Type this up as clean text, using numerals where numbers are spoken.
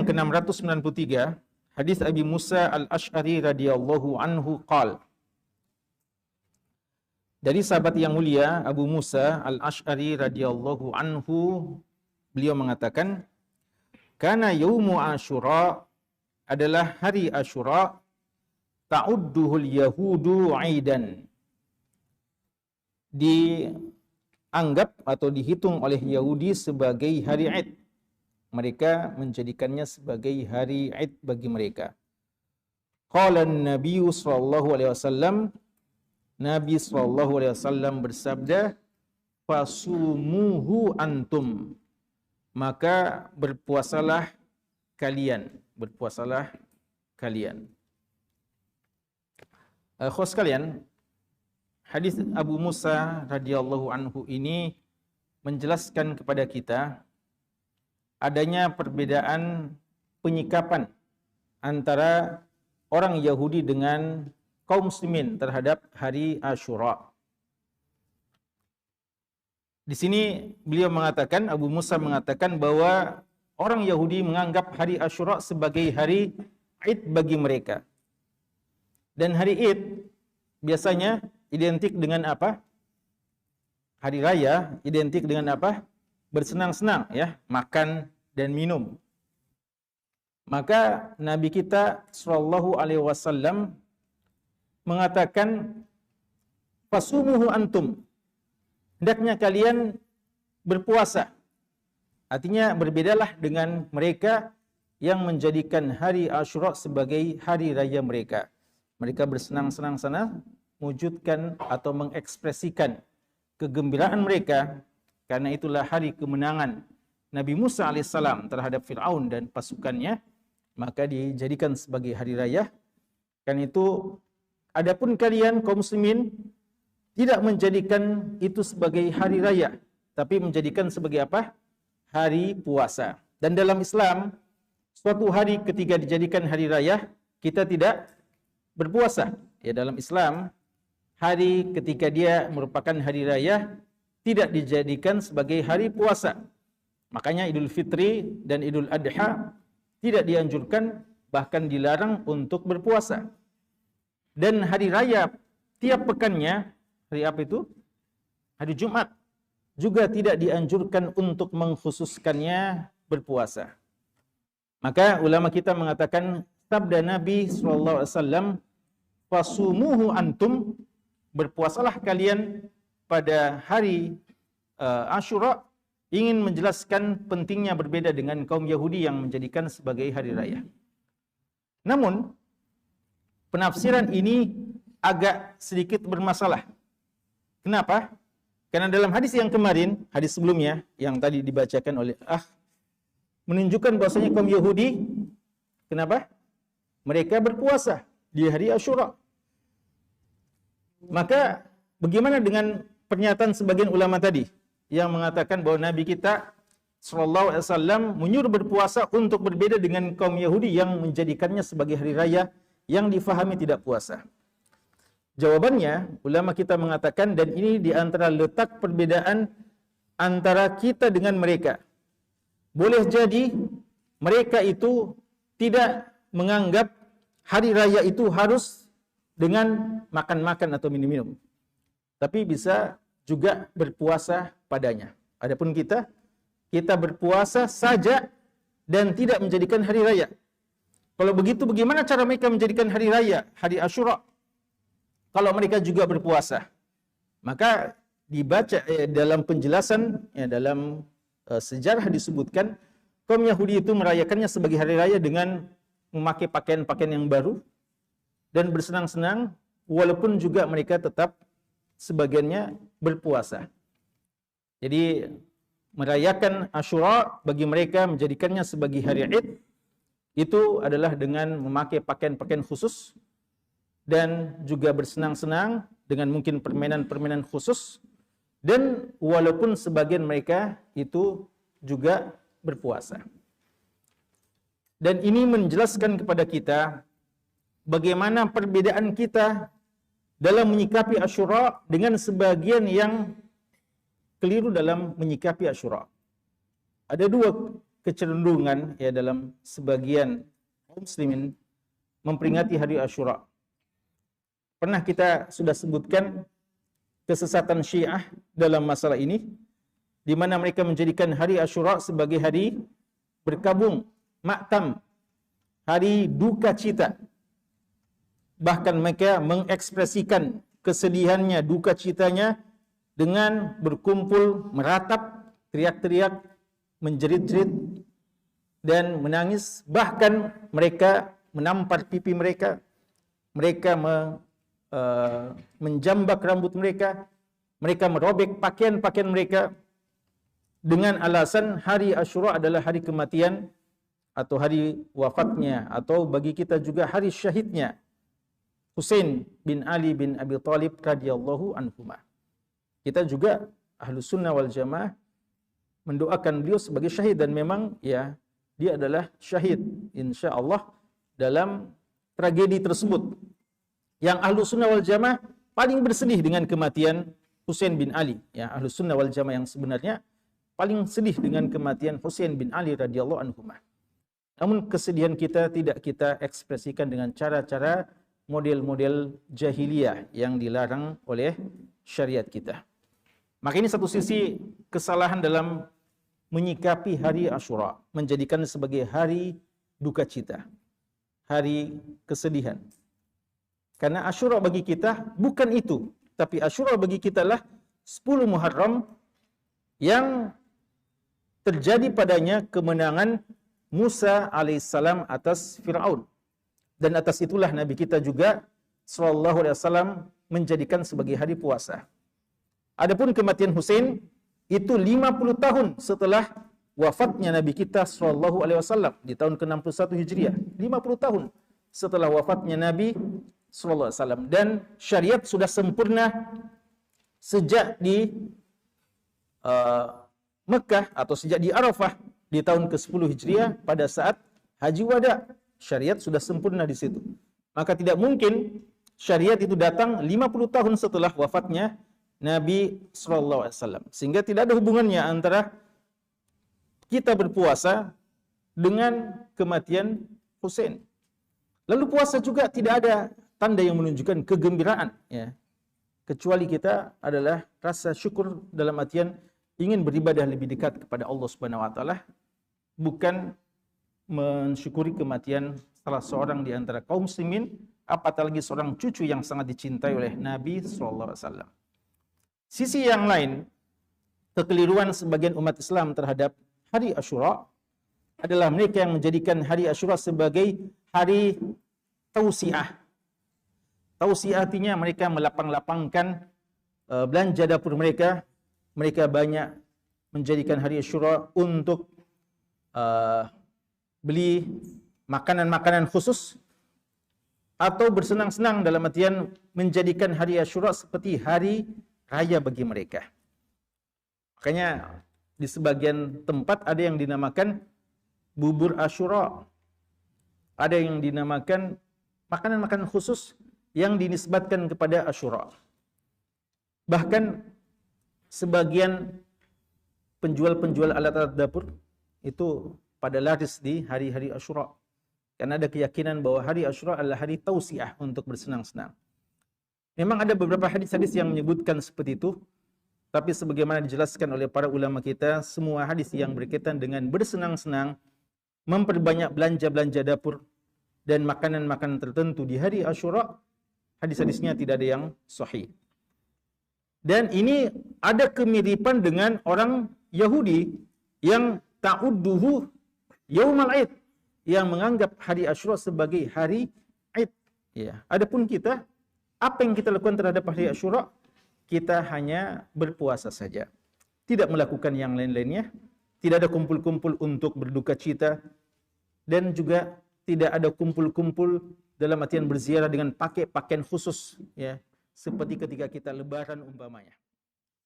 yang ke-693, hadis Abi Musa Al-Asy'ari radhiyallahu anhu qala. Dari sahabat yang mulia Abu Musa Al-Asy'ari radhiyallahu anhu, beliau mengatakan, kana yaumu Asyura, adalah hari Asyura, ta'udduhul yahudu 'aidan, dianggap atau dihitung oleh Yahudi sebagai hari Id. Mereka menjadikannya sebagai hari Id bagi mereka. Qala an-nabiy sallallahu alaihi wasallam, Nabi sallallahu alaihi wasallam bersabda, fasumuhu antum, maka berpuasalah kalian, berpuasalah kalian. Akhwas sekalian, hadis Abu Musa radhiyallahu anhu ini menjelaskan kepada kita adanya perbedaan penyikapan antara orang Yahudi dengan kaum muslimin terhadap hari Asyura. Di sini beliau mengatakan, Abu Musa mengatakan bahwa orang Yahudi menganggap hari Asyura sebagai hari Id bagi mereka. Dan hari Id biasanya identik dengan apa? Hari raya identik dengan apa? Bersenang-senang, ya, makan dan minum. Maka Nabi kita sallallahu alaihi wasallam mengatakan, fasumuhu antum, hendaknya kalian berpuasa. Artinya berbedalah dengan mereka yang menjadikan hari Asyura sebagai hari raya mereka. Mereka bersenang-senang sana, mewujudkan atau mengekspresikan kegembiraan mereka, karena itulah hari kemenangan Nabi Musa alaihissalam terhadap Fir'aun dan pasukannya, maka dijadikan sebagai hari raya. Karena itu, adapun kalian kaum muslimin tidak menjadikan itu sebagai hari raya, tapi menjadikan sebagai apa? Hari puasa. Dan dalam Islam, suatu hari ketika dijadikan hari raya, kita tidak berpuasa. Ya, dalam Islam, hari ketika dia merupakan hari raya tidak dijadikan sebagai hari puasa. Makanya Idul Fitri dan Idul Adha tidak dianjurkan, bahkan dilarang untuk berpuasa. Dan hari raya tiap pekannya, hari apa itu? Hari Jumat, juga tidak dianjurkan untuk mengkhususkannya berpuasa. Maka ulama kita mengatakan sabda Nabi SAW, fasumuhu antum, berpuasalah kalian pada hari Asyura, ingin menjelaskan pentingnya berbeda dengan kaum Yahudi yang menjadikan sebagai hari raya. Namun, penafsiran ini agak sedikit bermasalah. Kenapa? Karena dalam hadis yang kemarin, hadis sebelumnya yang tadi dibacakan oleh menunjukkan bahwasanya kaum Yahudi, kenapa? Mereka berpuasa di hari Asyura. Maka bagaimana dengan pernyataan sebagian ulama tadi yang mengatakan bahwa Nabi kita sallallahu alaihi wasallam menyuruh berpuasa untuk berbeda dengan kaum Yahudi yang menjadikannya sebagai hari raya yang difahami tidak puasa? Jawabannya, ulama kita mengatakan, dan ini di antara letak perbedaan antara kita dengan mereka. Boleh jadi mereka itu tidak menganggap hari raya itu harus dengan makan-makan atau minum-minum, tapi bisa juga berpuasa padanya. Adapun kita berpuasa saja dan tidak menjadikan hari raya. Kalau begitu, bagaimana cara mereka menjadikan hari raya, hari Asyura, kalau mereka juga berpuasa? Maka dibaca dalam penjelasan, dalam sejarah disebutkan, kaum Yahudi itu merayakannya sebagai hari raya dengan memakai pakaian-pakaian yang baru dan bersenang-senang, walaupun juga mereka tetap sebagiannya berpuasa. Jadi merayakan Asyura bagi mereka, menjadikannya sebagai hari Id, itu adalah dengan memakai pakaian-pakaian khusus dan juga bersenang-senang dengan mungkin permainan-permainan khusus, dan walaupun sebagian mereka itu juga berpuasa. Dan ini menjelaskan kepada kita bagaimana perbedaan kita dalam menyikapi Asyura dengan sebagian yang keliru dalam menyikapi Asyura. Ada dua kecenderungan ya dalam sebagian kaum muslimin memperingati hari Asyura. Pernah kita sudah sebutkan kesesatan Syiah dalam masalah ini, di mana mereka menjadikan hari Asyura sebagai hari berkabung, maktam, hari duka cita. Bahkan mereka mengekspresikan kesedihannya, duka citanya dengan berkumpul, meratap, teriak-teriak, menjerit-jerit, dan menangis. Bahkan mereka menampar pipi mereka, mereka menjambak rambut mereka, mereka merobek pakaian-pakaian mereka dengan alasan hari Asyura adalah hari kematian atau hari wafatnya, atau bagi kita juga hari syahidnya Husain bin Ali bin Abi Thalib radhiyallahu anhuma. Kita juga Ahlus Sunnah wal Jamaah mendoakan beliau sebagai syahid, dan memang ya dia adalah syahid insyaallah dalam tragedi tersebut. Yang Ahlus Sunnah wal Jamaah paling bersedih dengan kematian Husain bin Ali. Ya, Ahlus Sunnah wal Jamaah yang sebenarnya paling sedih dengan kematian Husain bin Ali radhiyallahu anhuma. Namun kesedihan kita tidak kita ekspresikan dengan cara-cara model-model jahiliyah yang dilarang oleh syariat kita. Maka ini satu sisi kesalahan dalam menyikapi hari Asyura, menjadikan sebagai hari duka cita, hari kesedihan. Karena Asyura bagi kita bukan itu, tapi Asyura bagi kita lah 10 Muharram yang terjadi padanya kemenangan Musa alaihissalam atas Fir'aun. Dan atas itulah Nabi kita juga sallallahu alaihi wasallam menjadikan sebagai hari puasa. Adapun kematian Husain itu 50 tahun setelah wafatnya Nabi kita sallallahu alaihi wasallam di tahun ke-61 Hijriah. 50 tahun setelah wafatnya Nabi sallallahu alaihi wasallam, dan syariat sudah sempurna sejak di Mekah atau sejak di Arafah di tahun ke-10 Hijriah pada saat Haji Wada. Syariat sudah sempurna di situ. Maka tidak mungkin syariat itu datang 50 tahun setelah wafatnya Nabi sallallahu alaihi wasallam. Sehingga tidak ada hubungannya antara kita berpuasa dengan kematian Husain. Lalu puasa juga tidak ada tanda yang menunjukkan kegembiraan, ya. Kecuali kita adalah rasa syukur dalam artian ingin beribadah lebih dekat kepada Allah Subhanahu wa taala, bukan mensyukuri kematian salah seorang di antara kaum muslimin, apatah lagi seorang cucu yang sangat dicintai oleh Nabi sallallahu alaihi wasallam. Sisi yang lain, kekeliruan sebagian umat Islam terhadap hari Asyura adalah mereka yang menjadikan hari Asyura sebagai hari tausiah. Tausiah artinya mereka melapang-lapangkan belanja dapur mereka. Mereka banyak menjadikan hari Asyura untuk beli makanan-makanan khusus, atau bersenang-senang dalam artian menjadikan hari Asyura seperti hari raya bagi mereka. Makanya di sebagian tempat ada yang dinamakan bubur Asyura, ada yang dinamakan makanan-makanan khusus yang dinisbatkan kepada Asyura. Bahkan sebagian penjual-penjual alat-alat dapur itu pada laris di hari-hari Asyura, karena ada keyakinan bahwa hari Asyura adalah hari tausiah untuk bersenang-senang. Memang ada beberapa hadis-hadis yang menyebutkan seperti itu, tapi sebagaimana dijelaskan oleh para ulama kita, semua hadis yang berkaitan dengan bersenang-senang, memperbanyak belanja-belanja dapur dan makanan-makanan tertentu di hari Asyura, hadis-hadisnya tidak ada yang sahih. Dan ini ada kemiripan dengan orang Yahudi yang ta'udduhu Yaumal Aid, yang menganggap hari Asyura sebagai hari Aid. Ya, adapun kita, apa yang kita lakukan terhadap hari Asyura? Kita hanya berpuasa saja, tidak melakukan yang lain-lainnya, tidak ada kumpul-kumpul untuk berduka cita, dan juga tidak ada kumpul-kumpul dalam artian berziarah dengan pakai pakaian khusus, ya, seperti ketika kita lebaran umpamanya.